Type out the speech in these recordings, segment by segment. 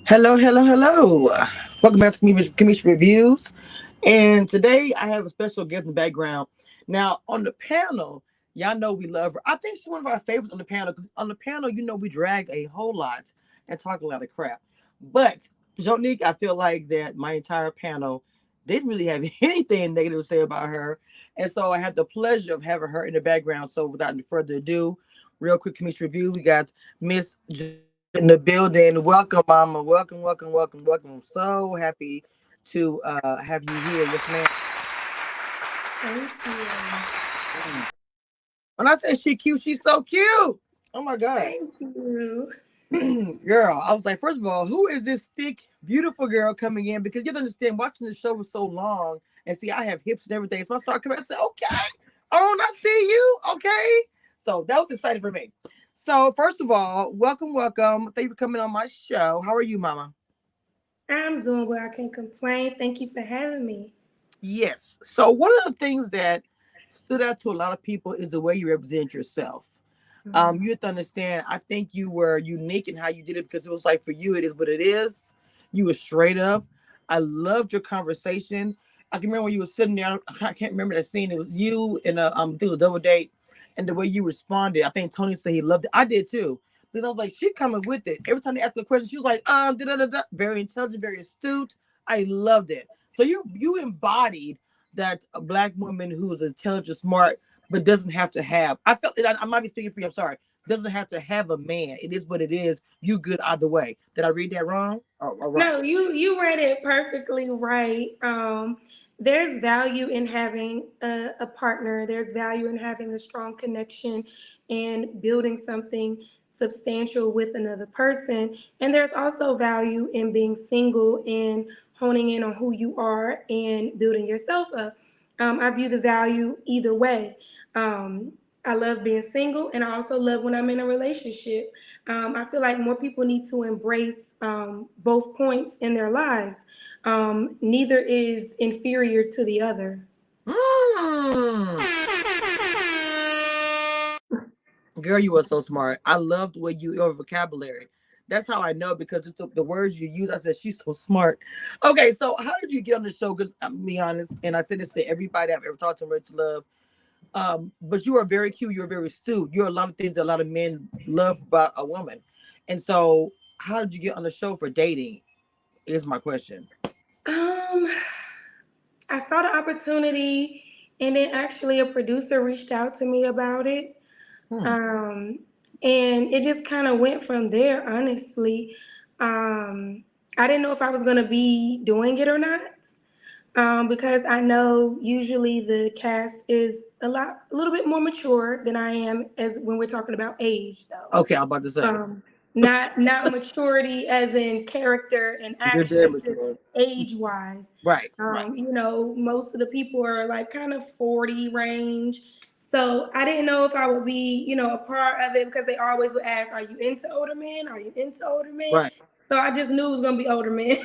Hello, hello, hello. Welcome back to Commission Reviews. And today I have a special guest in the background. Now, on the panel, y'all know we love her. I think she's one of our favorites on the panel. 'Cause on the panel, we drag a whole lot and talk a lot of crap. But, Jonique, I feel like that my entire panel didn't really have anything negative to say about her. And so I had the pleasure of having her in the background. So, without any further ado, real quick Commission Review, we got Miss Jonique in the building. Welcome, Mama. Welcome, welcome, welcome, welcome. I'm so happy to have you here. Yes, ma'am. Thank you. When I say she cute, she's so cute. Oh my God. Thank you. Girl, I was like, first of all, who is this thick, beautiful girl coming in? Because you have to understand, watching the show for so long and see, I have hips and everything. So I started coming, I said, okay, I see you. Okay. So that was exciting for me. So, first of all, welcome, welcome. Thank you for coming on my show. How are you, Mama? I'm doing well. I can't complain. Thank you for having me. Yes. So one of the things that stood out to a lot of people is the way you represent yourself. Mhm. You have to understand, I think you were unique in how you did it because it was like for you, it is what it is. You were straight up. I loved your conversation. I can remember when you were sitting there. I can't remember that scene. It was you in I think it was a double date, and the way you responded. I think Tony said he loved it. I did too. Because I was like, she coming with it. Every time they asked the question, she was like, da da da da. Very intelligent, very astute. I loved it. So you embodied that a black woman who is intelligent, smart, but doesn't have to have. I felt that I might be speaking for you. I'm sorry. Doesn't have to have a man. It is what it is. You good either way. Did I read that wrong or right? No, you read it perfectly right. There's value in having a partner. There's value in having a strong connection and building something substantial with another person. And there's also value in being single and honing in on who you are and building yourself up. I view the value either way. Um, I love being single, and I also love when I'm in a relationship. I feel like more people need to embrace both points in their lives. Neither is inferior to the other. Mm. Girl, you are so smart. I love the way your vocabulary. That's how I know because it's the words you use. I said she's so smart. Okay, so how did you get on the show? Because I'm gonna be honest, and I said this to everybody I've ever talked to, Rich Love. But you are very cute. You're very astute. You're a lot of things that a lot of men love about a woman. And so, how did you get on the show for dating? Is my question. Um, I saw the opportunity, and then actually a producer reached out to me about it. Hmm. Um, and it just kind of went from there, honestly. I didn't know if I was going to be doing it or not. Because I know usually the cast is a little bit more mature than I am as when we're talking about age, though. Okay, I'm about to say Um, not maturity as in character and you're very action, just mature. age wise. Right, right. Most of the people are like kind of 40 range. So I didn't know if I would be, a part of it because they always would ask, "Are you into older men? Are you into older men?" Right. So I just knew it was gonna be older men.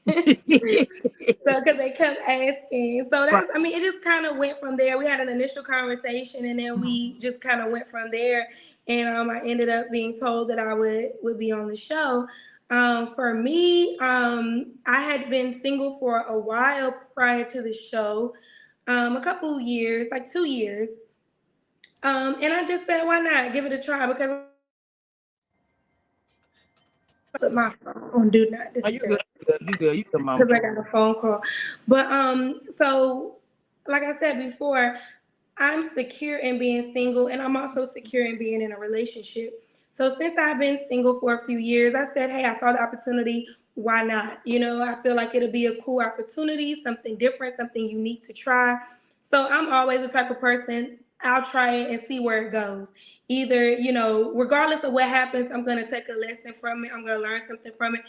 So because they kept asking, so Right. it just kind of went from there. We had an initial conversation, and then we just kind of went from there. And I ended up being told that I would be on the show. For me, I had been single for a while prior to the show, a couple years, like 2 years. And I just said, why not give it a try? Because I put my phone on do not Are you disturb good? You good? You good? You good, mama? because I got a phone call. But so like I said before, I'm secure in being single, and I'm also secure in being in a relationship. So since I've been single for a few years, I said, hey, I saw the opportunity. Why not? I feel like it'll be a cool opportunity, something different, something unique to try. So I'm always the type of person, I'll try it and see where it goes. Either, regardless of what happens, I'm going to take a lesson from it. I'm going to learn something from it.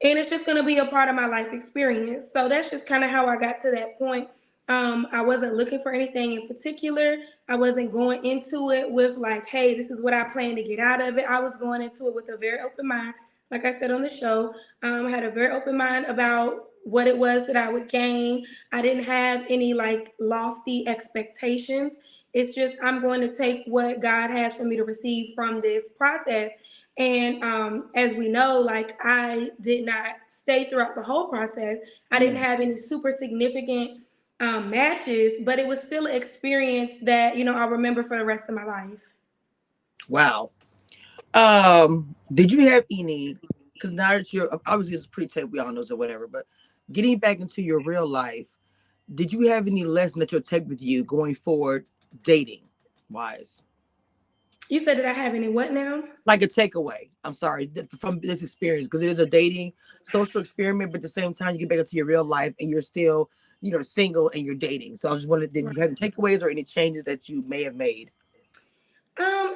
And it's just going to be a part of my life experience. So that's just kind of how I got to that point. I wasn't looking for anything in particular. I wasn't going into it with like, hey, this is what I plan to get out of it. I was going into it with a very open mind. Like I said on the show, I had a very open mind about what it was that I would gain. I didn't have any like lofty expectations. It's just I'm going to take what God has for me to receive from this process. And as we know, like I did not stay throughout the whole process. I didn't Mm. have any super significant matches, but it was still an experience that, I'll remember for the rest of my life. Wow. Did you have any? Because now that you're obviously it's pre-tape, we all know so whatever. But getting back into your real life, did you have any lesson that you'll take with you going forward, dating wise? You said, did I have any what now? Like a takeaway. I'm sorry from this experience because it is a dating social experiment, but at the same time you get back into your real life and you're still, single and you're dating. So I was just wondering, did you have any takeaways or any changes that you may have made?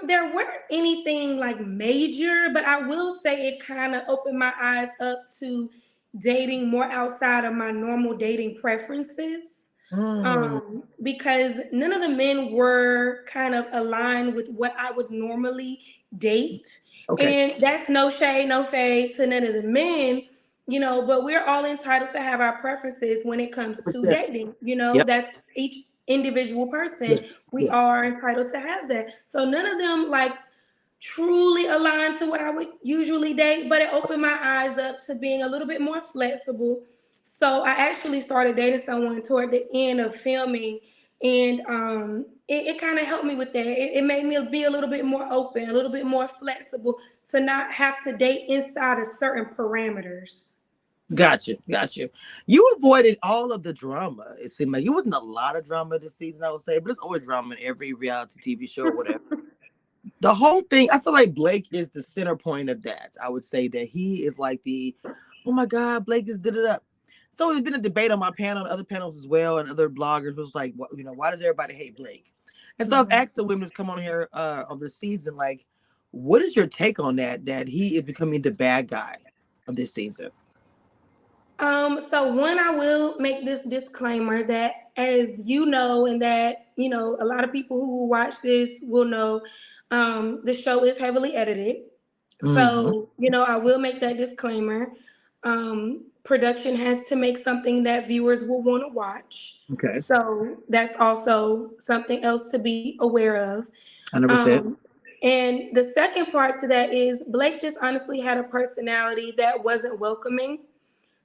There weren't anything like major, but I will say it kind of opened my eyes up to dating more outside of my normal dating preferences. Mm, Because none of the men were kind of aligned with what I would normally date. okay. And that's no shade, no fade to none of the men, but we're all entitled to have our preferences when it comes to 100%. dating. Yep. That's each individual person. Yes. We Yes. are entitled to have that. So none of them like truly aligned to what I would usually date, but it opened my eyes up to being a little bit more flexible. So I actually started dating someone toward the end of filming, and it kind of helped me with that. It made me be a little bit more open, a little bit more flexible to not have to date inside of certain parameters. Gotcha, gotcha. You avoided all of the drama. It seemed like it wasn't a lot of drama this season, I would say, but it's always drama in every reality TV show or whatever. The whole thing, I feel like Blake is the center point of that. I would say that he is like the, oh my God, Blake is did it up. So there's been a debate on my panel and other panels as well, and other bloggers was like, what, why does everybody hate Blake? And so I've Mhm. asked the women who's come on here of the season, like, what is your take on that? That he is becoming the bad guy of this season. So one, I will make this disclaimer that, as you know, and that a lot of people who watch this will know, the show is heavily edited. Mm-hmm. So I will make that disclaimer. Production has to make something that viewers will want to watch. Okay. So that's also something else to be aware of. 100%. Um, and the second part to that is Blake just honestly had a personality that wasn't welcoming,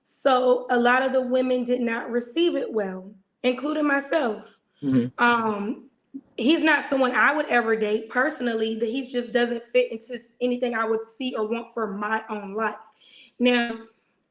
so a lot of the women did not receive it well, including myself. Mm-hmm. Um, he's not someone I would ever date personally. That he just doesn't fit into anything I would see or want for my own life. Now,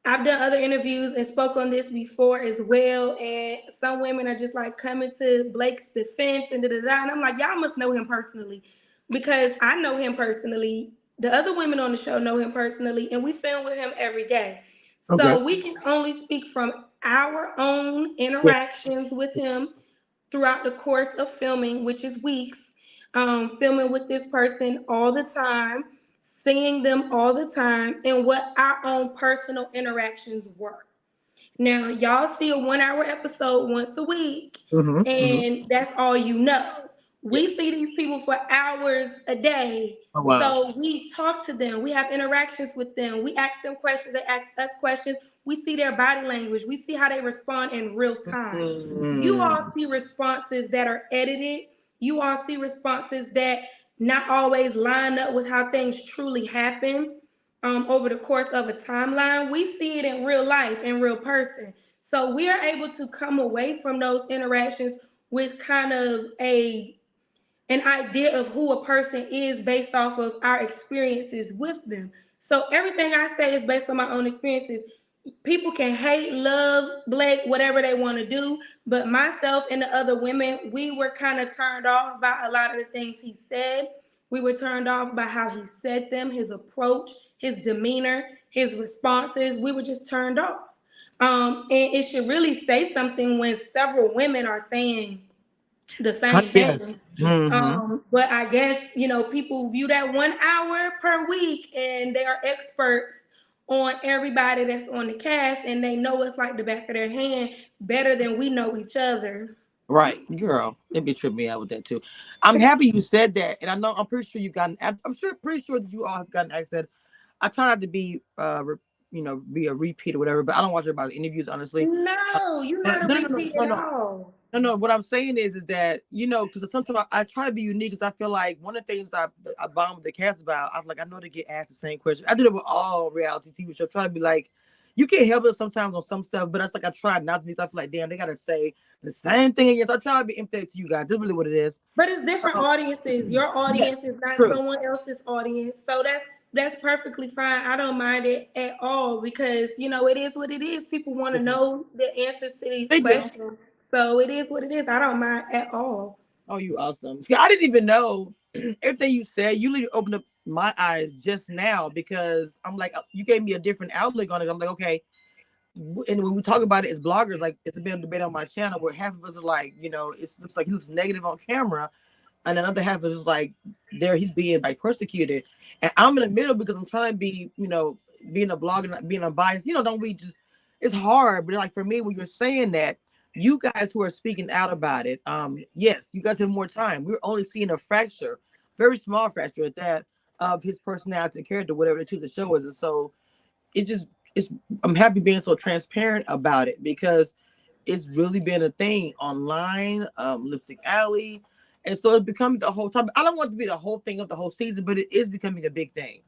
I've done other interviews and spoke on this before as well, and some women are just like coming to Blake's defense and da da da. And I'm like, y'all must know him personally, because I know him personally. The other women on the show know him personally, and we film with him every day. Okay. So we can only speak from our own Yeah. interactions with him throughout the course of filming, which is weeks, filming with this person all the time, seeing them all the time, and what our own personal interactions were. Now, y'all see a 1 hour episode once a week, Mm-hmm. Mm-hmm. and that's all you know. We Yes. see these people for hours a day. Oh wow. So we talk to them, we have interactions with them, we ask them questions, they ask us questions, we see their body language, we see how they respond in real time. You all Mm. see responses that are edited, you all see responses that not always line up with how things truly happen over the course of a timeline. We see it in real life, in real person. So we are able to come away from those interactions with kind of an idea of who a person is based off of our experiences with them. So everything I say is based on my own experiences. People can hate, love Blake, whatever they want to do, but myself and the other women, we were kind of turned off by a lot of the things he said. We were turned off by how he said them, his approach, his demeanor, his responses. We were just turned off. And it should really say something when several women are saying the same Yes. thing. Mm-hmm. But I guess, people view that 1 hour per week, and they are experts on everybody that's on the cast, and they know us like the back of their hand better than we know each other. Right, girl. It be tripping me out with that too. I'm happy you said that, and I know I'm pretty sure you got. I'm sure, pretty sure that you all have gotten access. I try not to be, be a repeat or whatever, but I don't watch everybody's interviews honestly. No, you're not But a no, no, no, repeat no, at no. all. No, no. What I'm saying is that because sometimes I try to be unique because I feel like one of the things I bond with the cast about. I'm like I know they get asked the same question. I do it with all reality TV shows. Try to be like, you can't help it sometimes on some stuff, but it's like I try not to be. I feel like damn, they gotta say the same thing again. So I try to be empathetic to you guys. That's really what it is. But it's different Um, audiences. Your yes, audience is not true. someone else's audience. So that's perfectly fine. I don't mind it at all because it is what it is. People want to Yes, ma'am. know the answers to these They do. questions. So it is what it is. I don't mind at all. Oh, you awesome. See, I didn't even know everything you said. You literally opened up my eyes just now because I'm like, you gave me a different outlook on it. I'm like, okay. And when we talk about it as bloggers, like it's been a debate on my channel where half of us are like, it looks like he looks negative on camera, and another half is like, there he's being like persecuted, and I'm in the middle because I'm trying to be, being a blogger, not being unbiased. Don't we just? It's hard, but like for me, when you're saying that, you guys who are speaking out about it, yes, you guys have more time. We're only seeing a fracture, very small fracture at that, of his personality and character, whatever they choose to show us, and so it just it's I'm happy being so transparent about it because it's really been a thing online, Lipstick Alley, and so it's becoming the whole time. I don't want it to be the whole thing of the whole season, but it is becoming a big thing,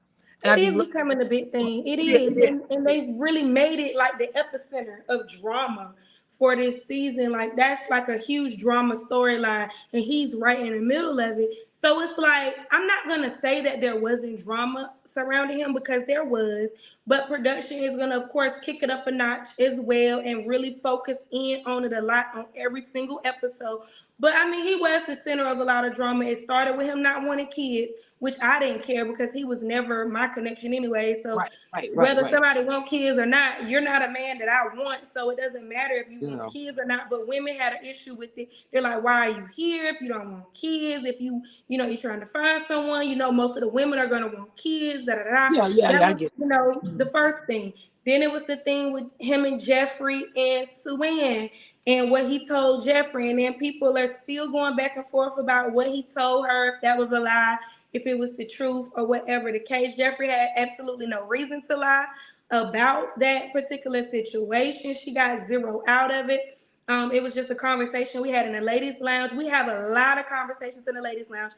and I It just is love becoming a big thing. It it. is. Yeah, And they've really made it like the epicenter of drama for this season. Like that's like a huge drama storyline. And he's right in the middle of it. So it's like I'm not gonna say that there wasn't drama surrounding him because there was, but production is gonna of course kick it up a notch as well and really focus in on it a lot on every single episode. But I mean, he was the center of a lot of drama. It started with him not wanting kids, which I didn't care because he was never my connection anyway. So right, right, right, whether right. somebody want kids or not, you're not a man that I want. So it doesn't matter if you want Yeah, kids or not. But women had an issue with it. They're like, why are you here if you don't want kids? If you're trying to find someone, most of the women are gonna want kids. Da da da. yeah, yeah, That yeah. I was, get. the first thing. Then it was the thing with him and Jeffrey and Suanne and what he told Jeffrey. And then people are still going back and forth about what he told her, if that was a lie, if it was the truth, or whatever the case. Jeffrey had absolutely no reason to lie about that particular situation. She got zero out of it. It was just a conversation we had in the ladies' lounge. We have a lot of conversations in the ladies' lounge.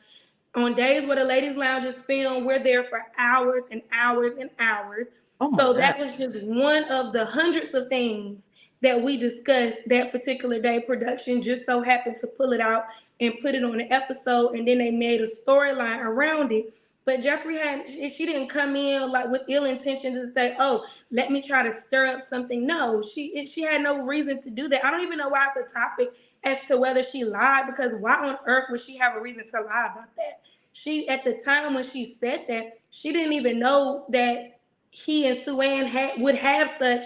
On days where the ladies' lounge is filmed, we're there for hours and hours and hours. Oh my So god. that was just one of the hundreds of things that we discussed that particular day. Production just so happened to pull it out and put it on an episode, and then they made a storyline around it. But Jeffrey she didn't come in like with ill intentions and say, "Oh, let me try to stir up something." No, she had no reason to do that. I don't even know why it's a topic as to whether she lied, because why on earth would she have a reason to lie about that? She, at the time when she said that, she didn't even know that he and Suanne would have such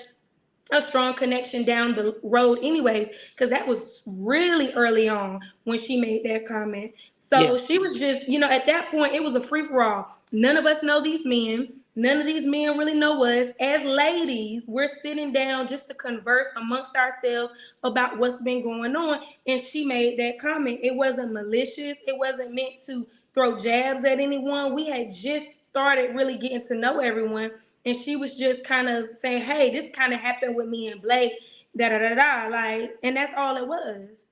a strong connection down the road anyways, because that was really early on when she made that comment. So Yeah, she was just, at that point it was a free-for-all. None of us know these men. None of these men really know us. As ladies, we're sitting down just to converse amongst ourselves about what's been going on. And she made that comment. It wasn't malicious. It wasn't meant to throw jabs at anyone. We had just started really getting to know everyone, and she was just kind of saying, "Hey, this kind of happened with me and Blake, da da da da," like, and that's all it was.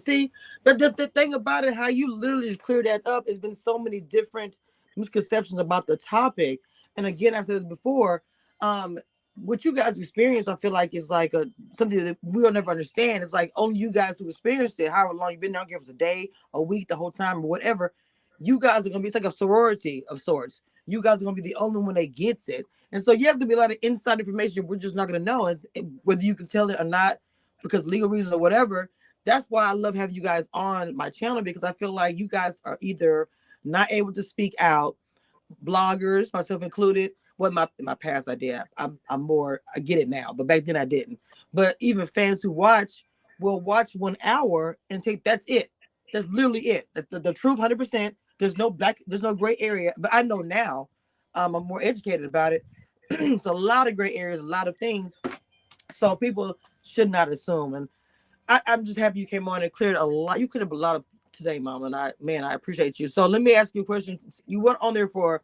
See, but the thing about it, how you literally just clear that up, has been so many different misconceptions about the topic. And again, I've said this before, um, what you guys experience, I feel like is like something that we'll never understand. It's like only you guys who experienced it, however long you've been there, I don't care if it's a day, a week, the whole time, or whatever. You guys are gonna be, it's like a sorority of sorts. You guys are gonna be the only one that gets it, and so you have to be a lot of inside information we're just not gonna know, whether you can tell it or not because legal reasons or whatever. That's why I love having you guys on my channel, because I feel like you guys are either not able to speak out, bloggers, myself included. What my past I did. I'm more, I get it now, but back then I didn't. But even fans who watch will watch 1 hour and take, that's it. That's literally it. That's the truth, 100%. There's no gray area. But I know now, I'm more educated about it. It's a lot of gray areas, a lot of things. So people should not assume. And I'm just happy you came on and cleared a lot. You cleared up a lot of today, Mama. And I appreciate you. So let me ask you a question. You went on there for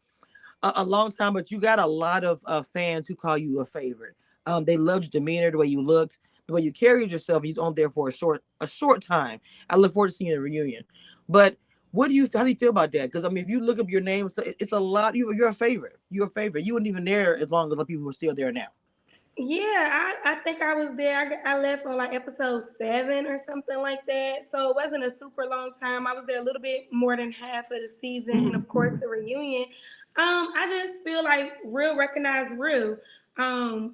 a long time, but you got a lot of fans who call you a favorite. They loved your demeanor, the way you looked. the way you carried yourself. He's on there for a short time. I look forward to seeing the reunion. But how do you feel about that? Because I mean, if you look up your name, it's a lot. You're a favorite. You're a favorite. You weren't even there as long as the people who are still there now. Yeah, I think I was there. I left on like episode 7 or something like that. So it wasn't a super long time. I was there a little bit more than half of the season, and of course the reunion. I just feel like real recognize real.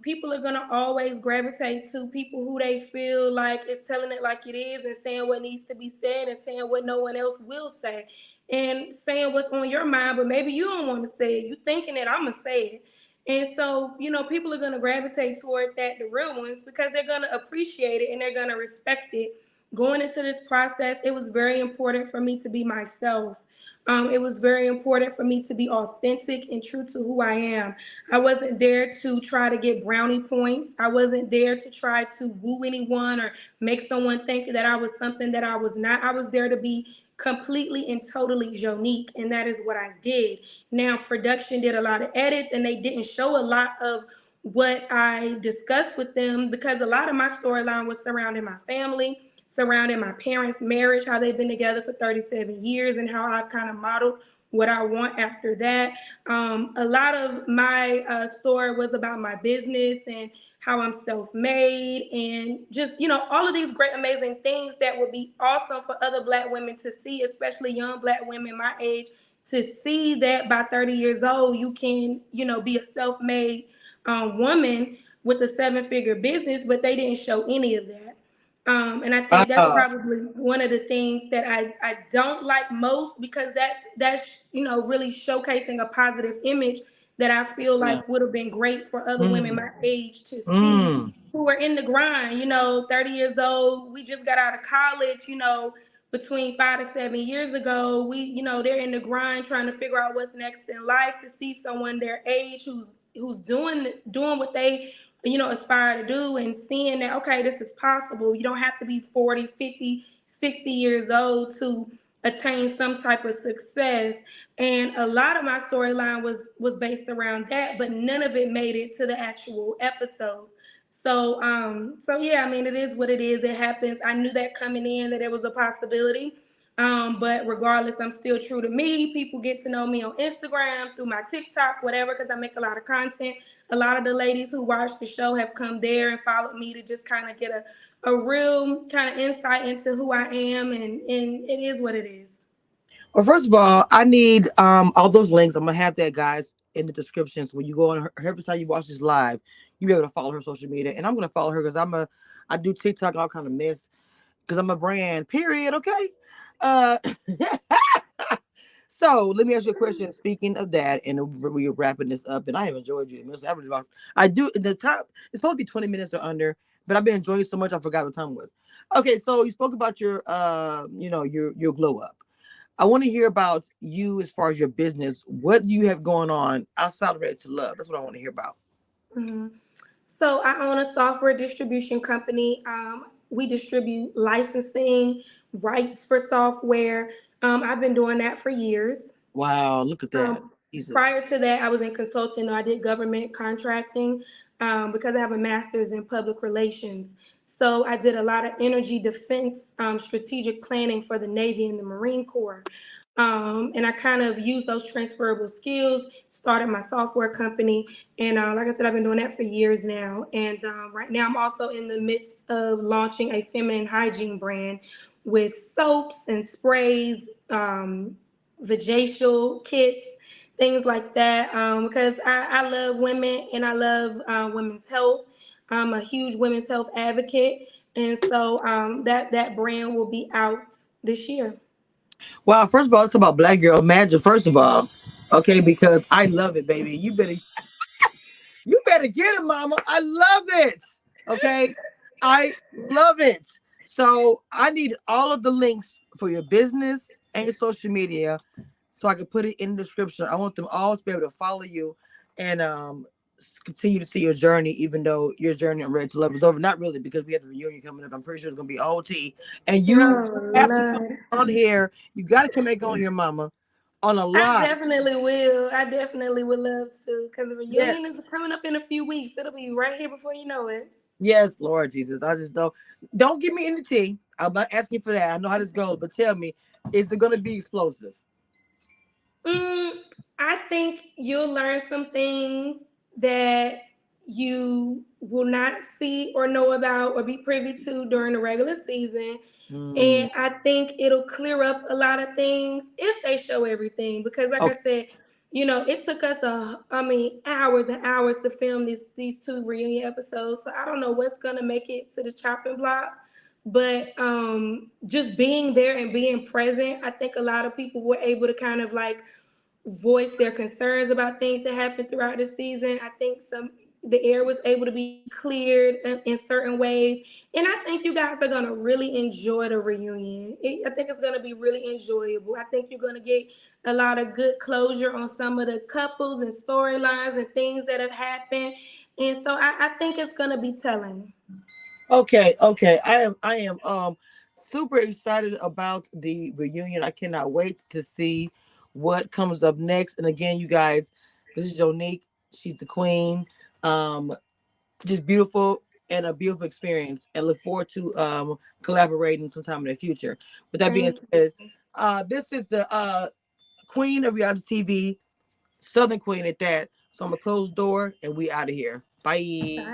People are gonna always gravitate to people who they feel like is telling it like it is and saying what needs to be said and saying what no one else will say and saying what's on your mind, but maybe you don't want to say it. You thinking that I'm gonna say it. And so, people are going to gravitate toward that, the real ones, because they're going to appreciate it and they're going to respect it. Going into this process, it was very important for me to be myself. It was very important for me to be authentic and true to who I am. I wasn't there to try to get brownie points. I wasn't there to try to woo anyone or make someone think that I was something that I was not. I was there to be completely and totally Jonique, and that is what I did. Now, production did a lot of edits, and they didn't show a lot of what I discussed with them because a lot of my storyline was surrounding my family, surrounding my parents' marriage, how they've been together for 37 years, and how I've kind of modeled what I want after that. A lot of my story was about my business and how I'm self-made and just, all of these great, amazing things that would be awesome for other Black women to see, especially young Black women my age, to see that by 30 years old, you can, be a self-made woman with a 7-figure business, but they didn't show any of that. And I think that's Wow. probably one of the things that I don't like most because that's really showcasing a positive image that I feel Yeah. like would have been great for other women Mm. my age to see Mm. who are in the grind, 30 years old. We just got out of college, between 5 to 7 years ago. They're in the grind trying to figure out what's next in life. To see someone their age who's doing what they aspire to do and seeing that, okay, this is possible. You don't have to be 40, 50, 60 years old to attain some type of success. And a lot of my storyline was based around that, but none of it made it to the actual episodes. So yeah, I mean, it is what it is. It happens. I knew that coming in that it was a possibility. But regardless, I'm still true to me. People get to know me on Instagram, through my TikTok, whatever, because I make a lot of content. A lot of the ladies who watch the show have come there and followed me to just kind of get a real kind of insight into who I am, and it is what it is. Well, first of all, I need all those links. I'm gonna have that, guys, in the descriptions. When you go on every time you watch this live, you be able to follow her social media, and I'm gonna follow her because I do TikTok, all kind of mess, because I'm a brand. Period. Okay. Uh, so let me ask you a question. Speaking of that, and we're wrapping this up, and I have enjoyed you. I do the time. It's supposed to be 20 minutes or under, but I've been enjoying it so much I forgot what time it was. Okay, so you spoke about your your glow up. I want to hear about you as far as your business. What do you have going on outside of Ready to Love? That's what I want to hear about. Mhm. So I own a software distribution company. We distribute licensing rights for software. I've been doing that for years. Wow, look at that. Um, Jesus. Prior to that, I was in consulting. I did government contracting because I have a master's in public relations. So I did a lot of energy defense strategic planning for the Navy and the Marine Corps. And I kind of used those transferable skills, started my software company. And like I said, I've been doing that for years now. And right now, I'm also in the midst of launching a feminine hygiene brand with soaps and sprays, vajacial kits, things like that. Because I love women and I love women's health. I'm a huge women's health advocate, and so that brand will be out this year. Wow, first of all, it's about Black Girl Magic, first of all. Okay, because I love it, baby. You better get it, mama. I love it. Okay. I love it. So I need all of the links for your business and your social media so I can put it in the description. I want them all to be able to follow you and continue to see your journey, even though your journey on Red to Love is over. Not really, because we have the reunion coming up. I'm pretty sure it's gonna be OT. And you Oh, have to come Lord. on here. You gotta come back on here, mama, on a I live. definitely will. I definitely would love to because the reunion Yes. is coming up in a few weeks. It'll be right here before you know it. Yes, Lord Jesus. I just don't give me any tea. I'm not asking for that. I know how this goes, but tell me, is it gonna be explosive? Mm, I think you'll learn some things that you will not see or know about or be privy to during the regular season. Mm, And I think it'll clear up a lot of things if they show everything. Because, like I okay. said, it took us hours and hours to film these two reunion episodes. So I don't know what's gonna make it to the chopping block. But just being there and being present, I think a lot of people were able to kind of like voice their concerns about things that happened throughout the season. I think the air was able to be cleared in certain ways, and I think you guys are gonna really enjoy the reunion. I think it's gonna be really enjoyable. I think you're gonna get a lot of good closure on some of the couples and storylines and things that have happened, and so I think it's gonna be telling. Okay, okay. I am super excited about the reunion. I cannot wait to see what comes up next. And again, you guys, this is Jonique. She's the queen. Um, just beautiful and a beautiful experience. And look forward to collaborating sometime in the future. With that being Thank said, you. this is the queen of reality TV, Southern Queen at that. So I'm gonna close the door and we out of here. Bye. Bye.